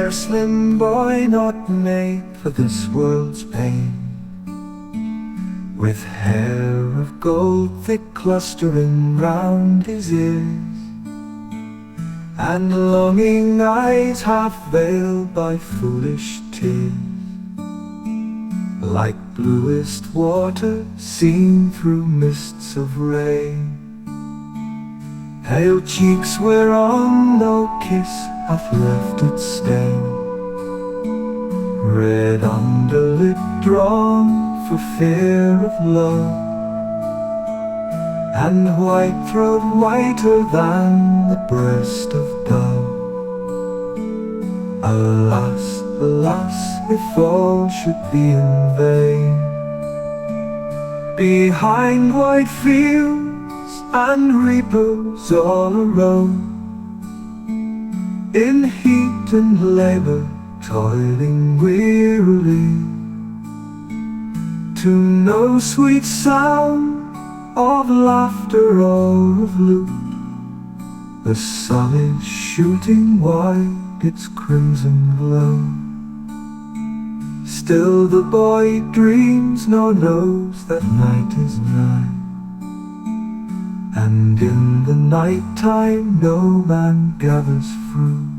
fair slim boy not made for this world's pain, with hair of gold thick clustering round his ears, and longing eyes half veiled by foolish tears, like bluest water seen through mists of rain. Pale cheeks whereon no kiss hath left its stain, red underlip drawn for fear of love, and white throat whiter than the breast of dove. Alas, alas, if all should be in vain, behind white fields and reapers all around, in heat and labor toiling wearily, to no sweet sound of laughter or of lute. The sun is shooting wide its crimson glow. Still the boy dreams nor knows that night is nigh, and in the night time no man gathers fruit.